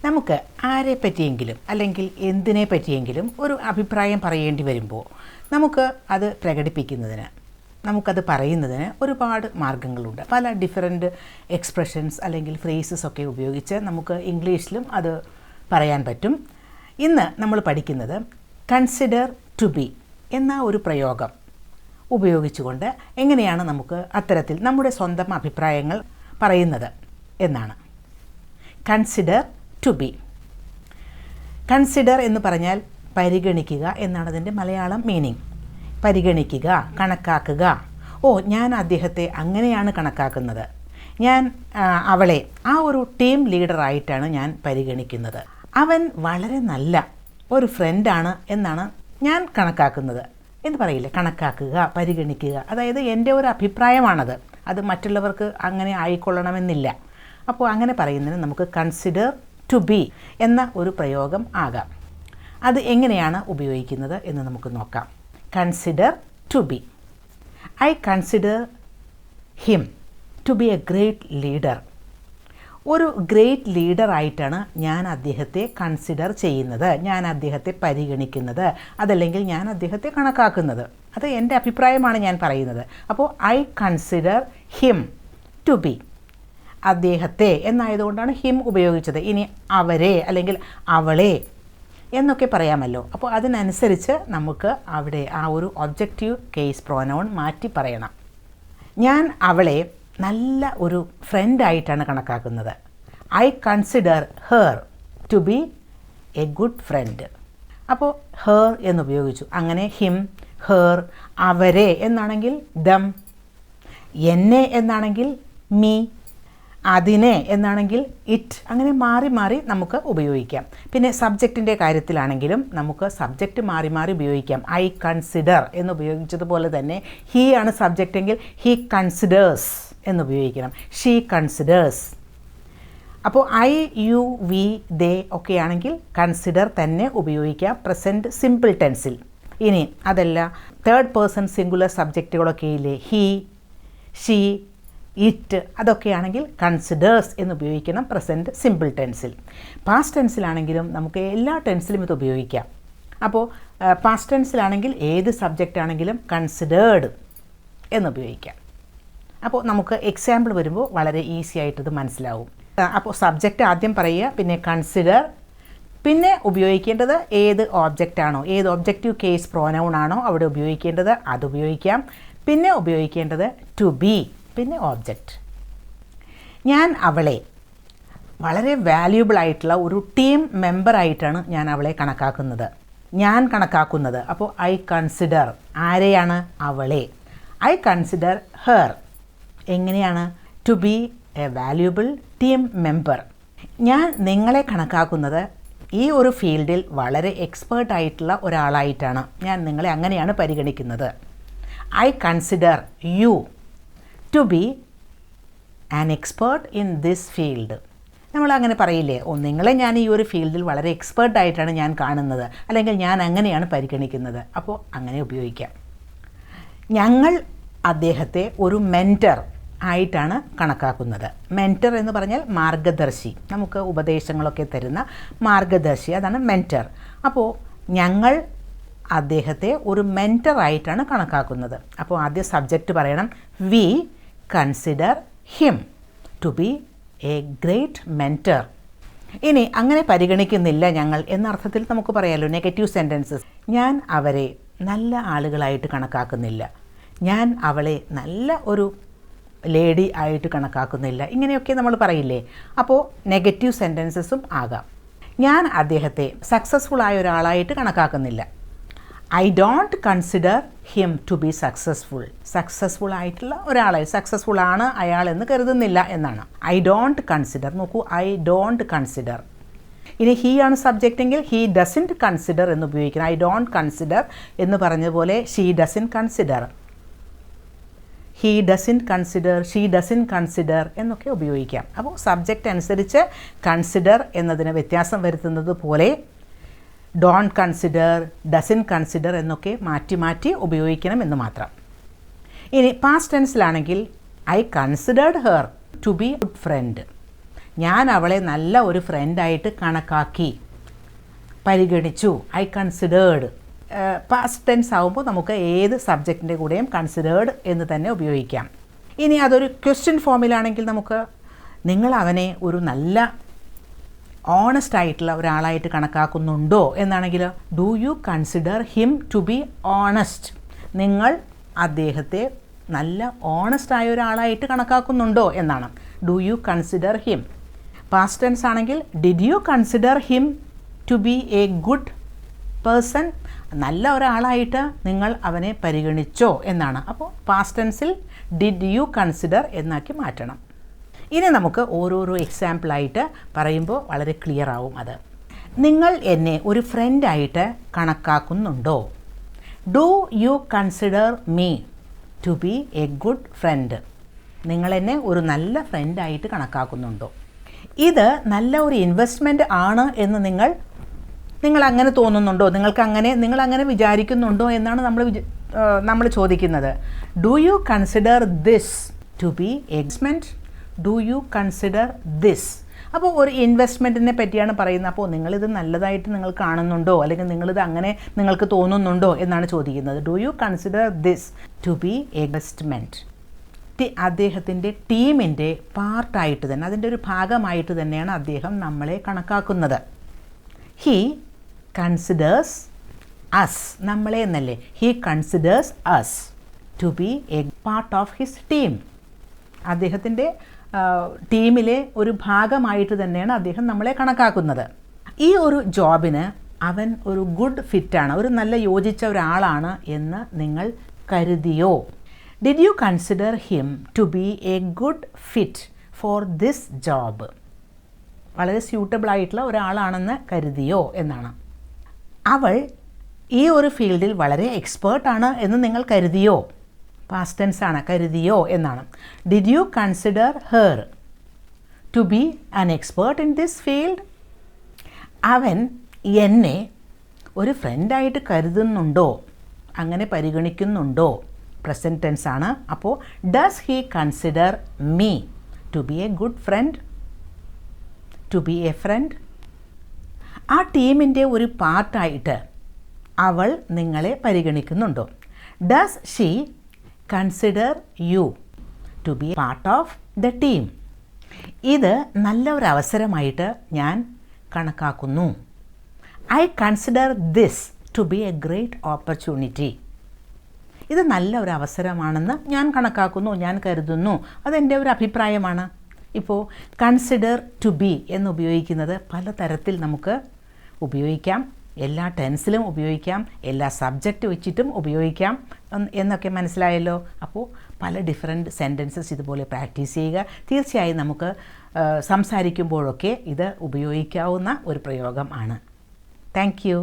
നമുക്ക് ആരെ പറ്റിയെങ്കിലും അല്ലെങ്കിൽ എന്തിനെ പറ്റിയെങ്കിലും ഒരു അഭിപ്രായം പറയേണ്ടി വരുമ്പോൾ നമുക്ക് അത് പ്രകടിപ്പിക്കുന്നതിന് നമുക്കത് പറയുന്നതിന് ഒരുപാട് മാർഗ്ഗങ്ങളുണ്ട്. പല ഡിഫറൻറ്റ് എക്സ്പ്രഷൻസ് അല്ലെങ്കിൽ ഫ്രേസസ് ഒക്കെ ഉപയോഗിച്ച് നമുക്ക് ഇംഗ്ലീഷിലും അത് പറയാൻ പറ്റും. ഇന്ന് നമ്മൾ പഠിക്കുന്നത് കൺസിഡർ ടു ബി എന്ന ഒരു പ്രയോഗം ഉപയോഗിച്ചുകൊണ്ട് എങ്ങനെയാണ് നമുക്ക് അത്തരത്തിൽ നമ്മുടെ സ്വന്തം അഭിപ്രായങ്ങൾ പറയുന്നത് എന്നാണ്. Consider to B. കൺസിഡർ എന്ന് പറഞ്ഞാൽ പരിഗണിക്കുക എന്നാണ് അതിൻ്റെ മലയാളം മീനിങ്. പരിഗണിക്കുക, കണക്കാക്കുക. ഞാൻ അദ്ദേഹത്തെ അങ്ങനെയാണ് കണക്കാക്കുന്നത്, ഞാൻ അവളെ ആ ഒരു ടീം ലീഡറായിട്ടാണ് ഞാൻ പരിഗണിക്കുന്നത്, അവൻ വളരെ നല്ല ഒരു ഫ്രണ്ടാണ് എന്നാണ് ഞാൻ കണക്കാക്കുന്നത് എന്ന് പറയില്ലേ. കണക്കാക്കുക, പരിഗണിക്കുക, അതായത് എൻ്റെ ഒരു അഭിപ്രായമാണത്, അത് മറ്റുള്ളവർക്ക് അങ്ങനെ ആയിക്കൊള്ളണമെന്നില്ല. അപ്പോൾ അങ്ങനെ പറയുന്നതിന് നമുക്ക് കൺസിഡർ ടു ബി എന്ന ഒരു പ്രയോഗം ആകാം. അത് എങ്ങനെയാണ് ഉപയോഗിക്കുന്നത് എന്ന് നമുക്ക് നോക്കാം. Consider to be. I consider him to be a great leader. ഒരു ഗ്രേറ്റ് ലീഡറായിട്ടാണ് ഞാൻ അദ്ദേഹത്തെ കൺസിഡർ ചെയ്യുന്നത്, ഞാൻ അദ്ദേഹത്തെ പരിഗണിക്കുന്നത്, അതല്ലെങ്കിൽ ഞാൻ അദ്ദേഹത്തെ കണക്കാക്കുന്നത്. അത് എൻ്റെ അഭിപ്രായമാണ് ഞാൻ പറയുന്നത്. അപ്പോൾ I consider him to be. അദ്ദേഹത്തെ എന്നായതുകൊണ്ടാണ് ഹിം ഉപയോഗിച്ചത്. ഇനി അവരെ അല്ലെങ്കിൽ അവളെ എന്നൊക്കെ പറയാമല്ലോ. അപ്പോൾ അതിനനുസരിച്ച് നമുക്ക് അവിടെ ആ ഒരു ഒബ്ജക്റ്റീവ് കേസ് പ്രോനൗൺ മാറ്റി പറയണം. ഞാൻ അവളെ നല്ല ഒരു ഫ്രണ്ടായിട്ടാണ് കണക്കാക്കുന്നത്. I consider her to be a good friend. അപ്പോൾ ഹെർ എന്നുപയോഗിച്ചു. അങ്ങനെ ഹിം, ഹെർ, അവരെ എന്നാണെങ്കിൽ ദം, എന്നെ എന്നാണെങ്കിൽ മീ, അതിനെ എന്നാണെങ്കിൽ ഇറ്റ്, അങ്ങനെ മാറി മാറി നമുക്ക് ഉപയോഗിക്കാം. പിന്നെ സബ്ജക്റ്റിൻ്റെ കാര്യത്തിലാണെങ്കിലും നമുക്ക് സബ്ജക്റ്റ് മാറി മാറി ഉപയോഗിക്കാം. ഐ കൺസിഡർ എന്നുപയോഗിച്ചതുപോലെ തന്നെ ഹീ ആണ് സബ്ജക്റ്റ് എങ്കിൽ ഹീ കൺസിഡേഴ്സ് എന്നുപയോഗിക്കണം. She considers. അപ്പോൾ ഐ, യു, വി, ദേ ഒക്കെ ആണെങ്കിൽ കൺസിഡർ തന്നെ ഉപയോഗിക്കാം പ്രസൻറ്റ് സിമ്പിൾ ടെൻസിൽ. ഇനി അതല്ല തേർഡ് പേഴ്സൺ സിംഗുലർ സബ്ജക്റ്റുകളൊക്കെ ഇല്ലേ, ഹീ, ഷീ, ഇറ്റ്, അതൊക്കെയാണെങ്കിൽ കൺസിഡേഴ്സ് എന്ന് ഉപയോഗിക്കണം പ്രസൻറ്റ് സിമ്പിൾ ടെൻസിൽ. പാസ്റ്റ് ടെൻസിലാണെങ്കിലും നമുക്ക് എല്ലാ ടെൻസിലും ഇത് ഉപയോഗിക്കാം. അപ്പോൾ പാസ്റ്റ് ടെൻസിലാണെങ്കിൽ ഏത് സബ്ജക്റ്റ് ആണെങ്കിലും കൺസിഡേർഡ് എന്നുപയോഗിക്കാം. അപ്പോൾ നമുക്ക് എക്സാമ്പിൾ വരുമ്പോൾ വളരെ ഈസി ആയിട്ടത് മനസ്സിലാവും. അപ്പോൾ സബ്ജക്റ്റ് ആദ്യം പറയുക, പിന്നെ കൺസിഡർ, പിന്നെ ഉപയോഗിക്കേണ്ടത് ഏത് ഓബ്ജക്റ്റാണോ, ഏത് ഒബ്ജക്റ്റീവ് കേസ് പ്രോനൗൺ ആണോ അവിടെ ഉപയോഗിക്കേണ്ടത് അത് ഉപയോഗിക്കാം. പിന്നെ ഉപയോഗിക്കേണ്ടത് ടു ബി, പിന്നെ ഓബ്ജക്റ്റ്. ഞാൻ അവളെ വളരെ വാല്യൂബിൾ ആയിട്ടുള്ള ഒരു ടീം മെമ്പറായിട്ടാണ് ഞാൻ അവളെ കണക്കാക്കുന്നത്. അപ്പോൾ ഐ കൺസിഡർ ആരെയാണ്, അവളെ. ഐ കൺസിഡർ ഹെർ എങ്ങനെയാണ്, to be a valuable team member. ഞാൻ നിങ്ങളെ കണക്കാക്കുന്നത് ഈ ഒരു ഫീൽഡിൽ വളരെ എക്സ്പേർട്ട് ആയിട്ടുള്ള ഒരാളായിട്ടാണ്, ഞാൻ നിങ്ങളെ അങ്ങനെയാണ് പരിഗണിക്കുന്നത്. I consider you to be an expert in this field. നമ്മളങ്ങനെ പറയില്ലേ, നിങ്ങളെ ഞാൻ ഈ ഒരു ഫീൽഡിൽ വളരെ എക്സ്പേർട്ടായിട്ടാണ് ഞാൻ കാണുന്നത്, അല്ലെങ്കിൽ ഞാൻ അങ്ങനെയാണ് പരിഗണിക്കുന്നത്. അപ്പോൾ അങ്ങനെ ഉപയോഗിക്കാം. ഞങ്ങൾ അദ്ദേഹത്തെ ഒരു മെൻറ്റർ ആയിട്ടാണ് കണക്കാക്കുന്നത്. മെൻറ്റർ എന്ന് പറഞ്ഞാൽ മാർഗദർശി, നമുക്ക് ഉപദേശങ്ങളൊക്കെ തരുന്ന മാർഗദർശി, അതാണ് മെൻറ്റർ. അപ്പോൾ ഞങ്ങൾ അദ്ദേഹത്തെ ഒരു മെൻറ്ററായിട്ടാണ് കണക്കാക്കുന്നത്. അപ്പോൾ ആദ്യം സബ്ജക്റ്റ് പറയണം. We consider him to be a great mentor. ഇനി അങ്ങനെ പരിഗണിക്കുന്നില്ല ഞങ്ങൾ എന്ന അർത്ഥത്തിൽ നമുക്ക് പറയാമല്ലോ നെഗറ്റീവ് സെൻറ്റൻസസ്. ഞാൻ അവരെ നല്ല ആളുകളായിട്ട് കണക്കാക്കുന്നില്ല, ഞാൻ അവളെ നല്ല ഒരു ലേഡി ആയിട്ട് കണക്കാക്കുന്നില്ല, ഇങ്ങനെയൊക്കെ നമ്മൾ പറയില്ലേ. അപ്പോൾ നെഗറ്റീവ് സെൻറ്റൻസസും ആകാം. ഞാൻ അദ്ദേഹത്തെ സക്സസ്ഫുൾ ആയ ഒരാളായിട്ട് കണക്കാക്കുന്നില്ല. I don't consider him to be successful. Successful ആയിട്ടുള്ള ഒരാളെ, സക്സസ്ഫുൾ ആണ് അയാൾ എന്ന് കരുതുന്നില്ല എന്നാണ്. I don't consider. നോക്കൂ, ഐ ഡോണ്ട് കൺസിഡർ. ഇനി ഹീ ആണ് സബ്ജക്റ്റ് എങ്കിൽ ഹീ ഡസൻറ്റ് കൺസിഡർ എന്ന് ഉപയോഗിക്കണം. ഐ ഡോണ്ട് കൺസിഡർ എന്ന് പറഞ്ഞതുപോലെ she doesn't consider, he doesn't consider, she doesn't consider എന്നൊക്കെ ഉപയോഗിക്കാം. അപ്പോൾ സബ്ജക്റ്റ് അനുസരിച്ച് കൺസിഡർ എന്നതിന് വ്യത്യാസം വരുത്തുന്നത് പോലെ ഡോണ്ട് കൺസിഡർ, ഡസൻറ്റ് കൺസിഡർ എന്നൊക്കെ മാറ്റി മാറ്റി ഉപയോഗിക്കണം എന്ന് മാത്രം. ഇനി പാസ്റ്റ് ടെൻസിലാണെങ്കിൽ I considered her to be good friend. ഞാൻ അവളെ നല്ല ഒരു ഫ്രണ്ടായിട്ട് കണക്കാക്കി, പരിഗണിച്ചു. I considered. പാസ്റ്റ് ടെൻസ് ആകുമ്പോൾ നമുക്ക് ഏത് സബ്ജക്റ്റിൻ്റെ കൂടെയും കൺസിഡേർഡ് എന്ന് തന്നെ ഉപയോഗിക്കാം. ഇനി അതൊരു ക്വസ്റ്റ്യൻ ഫോമിലാണെങ്കിൽ നമുക്ക് നിങ്ങൾ അവനെ ഒരു നല്ല ഓണസ്റ്റ് ആയിട്ടുള്ള ഒരാളായിട്ട് കണക്കാക്കുന്നുണ്ടോ എന്നാണെങ്കിൽ do you consider him to be honest. നിങ്ങൾ അദ്ദേഹത്തെ നല്ല ഓണസ്റ്റ് ആയ ഒരാളായിട്ട് കണക്കാക്കുന്നുണ്ടോ എന്നാണ്. Do you consider him. Past tense ആണെങ്കിൽ did you consider him to be a good person. നല്ല ഒരാളായിട്ട് നിങ്ങൾ അവനെ പരിഗണിച്ചോ എന്നാണ്. അപ്പോൾ പാസ്റ്റ് ടെൻസിൽ ഡിഡ് യു കൺസിഡർ എന്നാക്കി മാറ്റണം. ഇനി നമുക്ക് ഓരോരോ എക്സാമ്പിളായിട്ട് പറയുമ്പോൾ വളരെ ക്ലിയർ ആവും അത്. നിങ്ങൾ എന്നെ ഒരു ഫ്രണ്ടായിട്ട് കണക്കാക്കുന്നുണ്ടോ? Do you consider me to be a good friend. നിങ്ങളെന്നെ ഒരു നല്ല ഫ്രണ്ടായിട്ട് കണക്കാക്കുന്നുണ്ടോ? ഇത് നല്ല ഒരു ഇൻവെസ്റ്റ്മെൻറ്റ് ആണ് എന്ന് നിങ്ങൾ അങ്ങനെ തോന്നുന്നുണ്ടോ? നിങ്ങൾ അങ്ങനെ വിചാരിക്കുന്നുണ്ടോ എന്നാണ് നമ്മൾ ചോദിക്കുന്നത്. Do you consider this to be investment? Do you consider this? അപ്പോൾ ഒരു ഇൻവെസ്റ്റ്മെൻറ്റിനെ പറ്റിയാണ് പറയുന്നത്. അപ്പോൾ നിങ്ങളിത് നല്ലതായിട്ട് നിങ്ങൾ കാണുന്നുണ്ടോ, അല്ലെങ്കിൽ നിങ്ങളിത് അങ്ങനെ നിങ്ങൾക്ക് തോന്നുന്നുണ്ടോ എന്നാണ് ചോദിക്കുന്നത്. Do you consider this to be investment? അദ്ദേഹത്തിൻ്റെ ടീമിൻ്റെ പാർട്ടായിട്ട് തന്നെ, അതിൻ്റെ ഒരു ഭാഗമായിട്ട് തന്നെയാണ് അദ്ദേഹം നമ്മളെ കണക്കാക്കുന്നത്. He considers us. നമ്മളെ എന്നല്ലേ, he considers us to be a part of his team. അദ്ദേഹത്തിൻ്റെ ടീമിലെ ഒരു ഭാഗമായിട്ട് തന്നെയാണ് അദ്ദേഹം നമ്മളെ കണക്കാക്കുന്നത്. ഈ ഒരു ജോബിന് അവൻ ഒരു ഗുഡ് ഫിറ്റാണ്, ഒരു നല്ല യോജിച്ച ഒരാളാണ് എന്ന് നിങ്ങൾ കരുതിയോ? Did you consider him to be a good fit for this job? വളരെ സ്യൂട്ടബിൾ ആയിട്ടുള്ള ഒരാളാണെന്ന് കരുതിയോ എന്നാണ്. അവൾ ഈ ഒരു ഫീൽഡിൽ വളരെ എക്സ്പേർട്ടാണ് എന്ന് നിങ്ങൾ കരുതിയോ? പാസ്റ്റ് ടെൻസ് ആണ്, കരുതിയോ എന്നാണ്. Did you consider her to be an expert in this field? അവൻ എന്നെ ഒരു ഫ്രണ്ടായിട്ട് കരുതുന്നുണ്ടോ, അങ്ങനെ പരിഗണിക്കുന്നുണ്ടോ? പ്രസൻറ്റ് ടെൻസ് ആണ്. അപ്പോൾ does he consider me to be a good friend, to be a friend? ആ ടീമിൻ്റെ ഒരു പാർട്ടായിട്ട് അവൾ നിങ്ങളെ പരിഗണിക്കുന്നുണ്ടോ? Does she consider you to be part of the team? ഇത് നല്ല ഒരു അവസരമായിട്ട് ഞാൻ കണക്കാക്കുന്നു. I consider this to be a great opportunity. ഇത് നല്ല ഒരു അവസരമാണെന്ന് ഞാൻ കണക്കാക്കുന്നു, ഞാൻ കരുതുന്നു. അതെൻ്റെ ഒരു അഭിപ്രായമാണ്. ഇപ്പോൾ കൺസിഡർ ടു ബി എന്ന് ഉപയോഗിക്കുന്നത് പലതരത്തിൽ നമുക്ക് ഉപയോഗിക്കാം. എല്ലാ ടെൻസിലും ഉപയോഗിക്കാം, എല്ലാ സബ്ജക്റ്റ് വെച്ചിട്ടും ഉപയോഗിക്കാം എന്നൊക്കെ മനസ്സിലായല്ലോ. അപ്പോൾ പല ഡിഫറെൻറ്റ് സെൻറ്റൻസസ് ഇതുപോലെ പ്രാക്ടീസ് ചെയ്യുക. തീർച്ചയായും നമുക്ക് സംസാരിക്കുമ്പോഴൊക്കെ ഇത് ഉപയോഗിക്കാവുന്ന ഒരു പ്രയോഗം ആണ്. Thank you.